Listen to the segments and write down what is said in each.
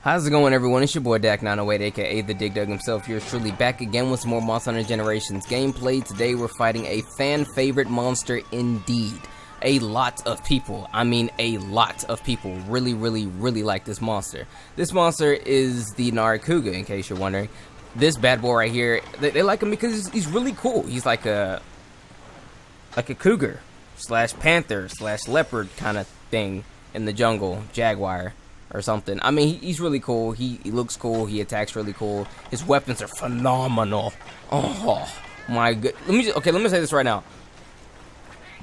How's it going, everyone? It's your boy Dak908, aka the Dig Dug himself. Yours truly back again with some more Monster Hunter Generations gameplay. Today we're fighting a fan favorite monster indeed. A lot of people, I mean a lot of people really like this monster. This monster is the Nargacuga, in case you're wondering. This bad boy right here, they like him because he's really cool. He's like a cougar slash panther slash leopard kind of thing in the jungle, jaguar or something. I mean, he's really cool. He looks cool. He attacks really cool. His weapons are phenomenal. Oh my god. Let me say this right now.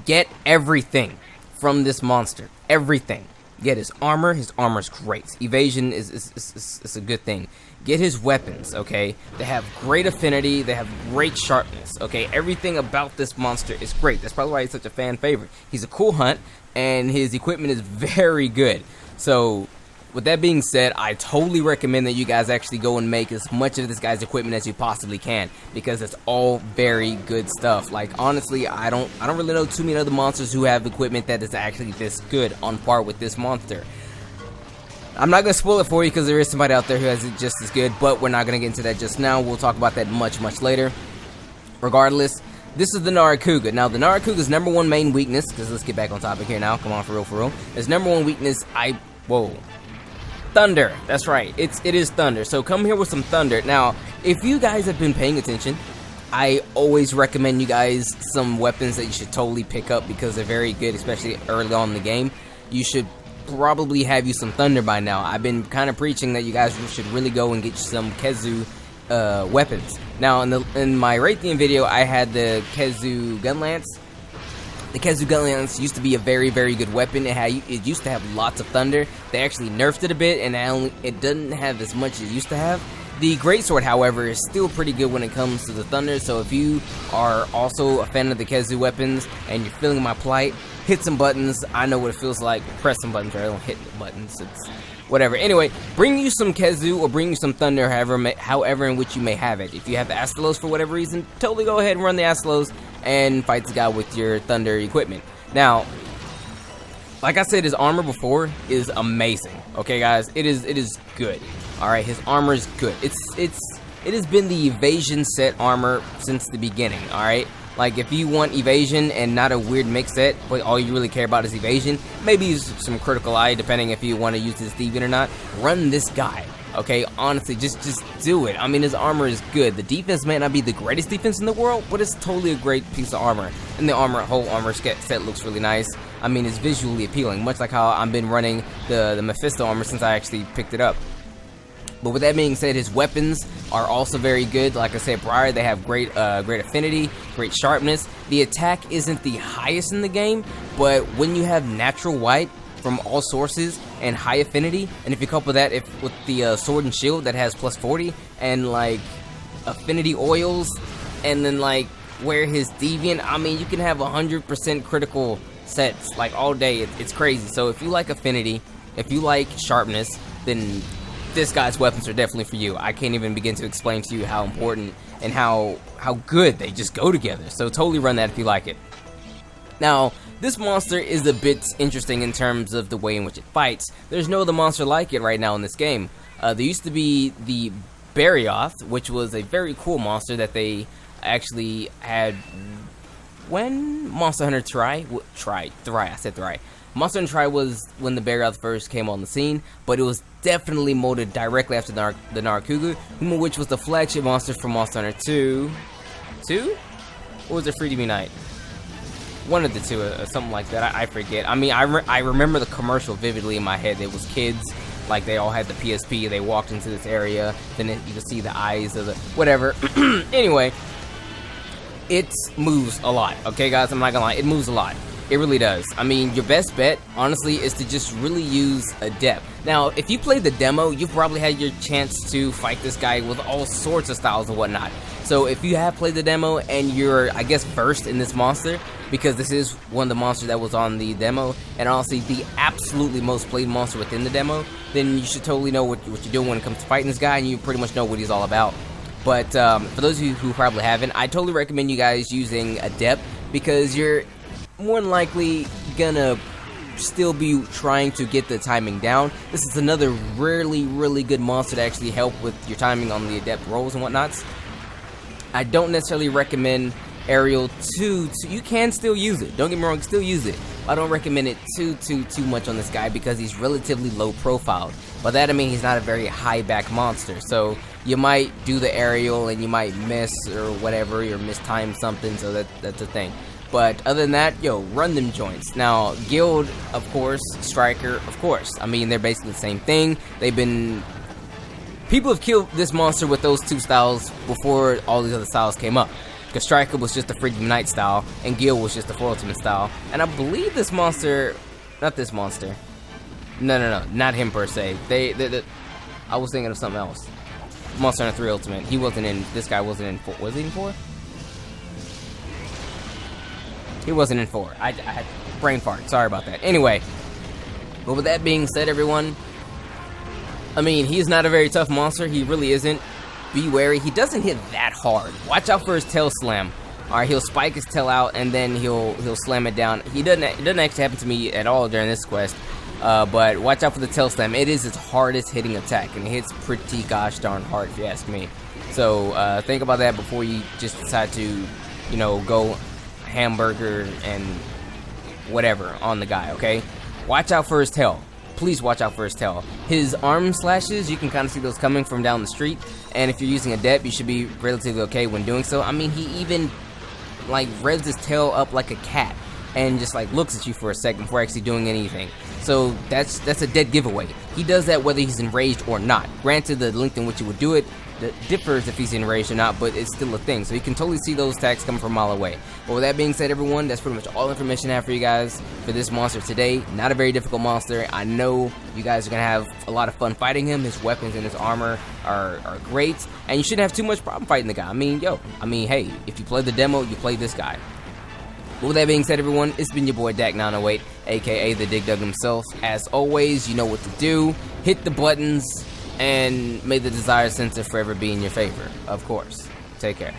Get everything from this monster. Everything. Get his armor. His armor's great. Evasion is a good thing. Get his weapons, okay? They have great affinity. They have great sharpness, okay? Everything about this monster is great. That's probably why he's such a fan favorite. He's a cool hunt, and his equipment is very good. So, with that being said, I totally recommend that you guys actually go and make as much of this guy's equipment as you possibly can, because it's all very good stuff. Like, honestly, I don't really know too many other monsters who have equipment that is actually this good on par with this monster. I'm not gonna spoil it for you because there is somebody out there who has it just as good, but we're not gonna get into that just now. We'll talk about that much later. Regardless, this is the Nargacuga. Now, the Nargacuga's number one main weakness, because let's get back on topic here now. Come on, for real. His number one weakness, thunder. That's right. It is thunder. So come here with some thunder. Now, if you guys have been paying attention, I always recommend you guys some weapons that you should totally pick up because they're very good, especially early on in the game. You should probably have you some thunder by now. I've been kind of preaching that you guys should really go and get you some Kezu weapons. Now, in my Raytheon video, I had the Kezu gun lance. The Kezu gun lance used to be a very good weapon. It used to have lots of thunder. They actually nerfed it a bit, and it doesn't have as much as it used to have. The greatsword, however, is still pretty good when it comes to the thunder. So if you are also a fan of the Kezu weapons and you're feeling my plight, hit some buttons. I know what it feels like. Press some buttons. I don't hit the buttons. It's whatever. Anyway, bring you some Kezu or bring you some thunder, however in which you may have it. If you have the Astalos for whatever reason, totally go ahead and run the Astalos and fight the guy with your thunder equipment. Now, like I said, his armor before is amazing. Okay, guys, it is good. All right, his armor is good. It has been the evasion set armor since the beginning. All right, like if you want evasion and not a weird mix set, but all you really care about is evasion, maybe use some critical eye depending if you want to use this deviant or not. Run this guy. Okay, honestly, just do it. I mean, his armor is good. The defense may not be the greatest defense in the world, but it's totally a great piece of armor. And the whole armor set looks really nice. I mean, it's visually appealing, much like how I've been running the Mephisto armor since I actually picked it up. But with that being said, his weapons are also very good. Like I said prior, they have great affinity, great sharpness. The attack isn't the highest in the game, but when you have natural white from all sources and high affinity, and if you couple that with the sword and shield that has plus 40 and like affinity oils, and then like wear his deviant, I mean, you can have 100% critical sets like all day. It's crazy. So if you like affinity, if you like sharpness, then this guy's weapons are definitely for you. I can't even begin to explain to you how important and how good they just go together. So totally run that if you like it. Now, this monster is a bit interesting in terms of the way in which it fights. There's no other monster like it right now in this game. There used to be the Barioth, which was a very cool monster that they actually had when Monster Hunter Tri. Monster Hunter Tri was when the Barioth first came on the scene, but it was definitely molded directly after the Nargacuga, which was the flagship monster from Monster Hunter 2. Or was it Free to Be Night? One of the two, something like that. I forget. I mean, I remember the commercial vividly in my head. It was kids, like they all had the PSP. They walked into this area, then you could see the eyes of the whatever. Anyway, it moves a lot. Okay, guys, I'm not gonna lie, it moves a lot. It really does. I mean, your best bet, honestly, is to just really use Adept. Now, if you played the demo, you've probably had your chance to fight this guy with all sorts of styles and whatnot. So if you have played the demo and you're, I guess, versed in this monster, because this is one of the monsters that was on the demo, and honestly, the absolutely most played monster within the demo, then you should totally know what you're doing when it comes to fighting this guy, and you pretty much know what he's all about. But for those of you who probably haven't, I totally recommend you guys using Adept, because you're more than likely gonna still be trying to get the timing down. This is another really good monster to actually help with your timing on the adept rolls and whatnots. I don't necessarily recommend aerial too. You can still use it. Don't get me wrong, still use it. I don't recommend it too much on this guy because he's relatively low profiled. By that I mean he's not a very high back monster. So you might do the aerial and you might miss or whatever, or mistime something. So that's a thing. But other than that, yo, run them joints. Now, Guild, of course, Striker, of course. I mean, they're basically the same thing. People have killed this monster with those two styles before all these other styles came up. Because Striker was just the Freedom Unite style, and Guild was just the 4 Ultimate style. And I believe this monster, not this monster. No, not him per se. I was thinking of something else. Monster Hunter 3 Ultimate. He wasn't in, this guy wasn't in 4. Was he in 4? He wasn't in 4. I had brain fart. Sorry about that. Anyway, but with that being said, everyone, I mean, he's not a very tough monster. He really isn't. Be wary. He doesn't hit that hard. Watch out for his tail slam. Alright, he'll spike his tail out and then he'll slam it down. It doesn't actually happen to me at all during this quest. But watch out for the tail slam. It is his hardest hitting attack, and it hits pretty gosh darn hard if you ask me. So think about that before you just decide to, you know, go hamburger and whatever on the guy, okay? Watch out for his tail. Please watch out for his tail. His arm slashes, you can kind of see those coming from down the street, and if you're using a adept, you should be relatively okay when doing so. I mean, he even like revs his tail up like a cat and just like looks at you for a second before actually doing anything. So that's a dead giveaway. He does that whether he's enraged or not. Granted, the length in which he would do it differs if he's enraged or not, but it's still a thing. So you can totally see those attacks coming from a mile away. But with that being said, everyone, that's pretty much all the information I have for you guys for this monster today. Not a very difficult monster. I know you guys are going to have a lot of fun fighting him. His weapons and his armor are great, and you shouldn't have too much problem fighting the guy. I mean, hey, if you play the demo, you play this guy. But with that being said, everyone, it's been your boy Dak908, aka the Dig Dug himself. As always, you know what to do. Hit the buttons, and may the desire sensor forever be in your favor. Of course. Take care.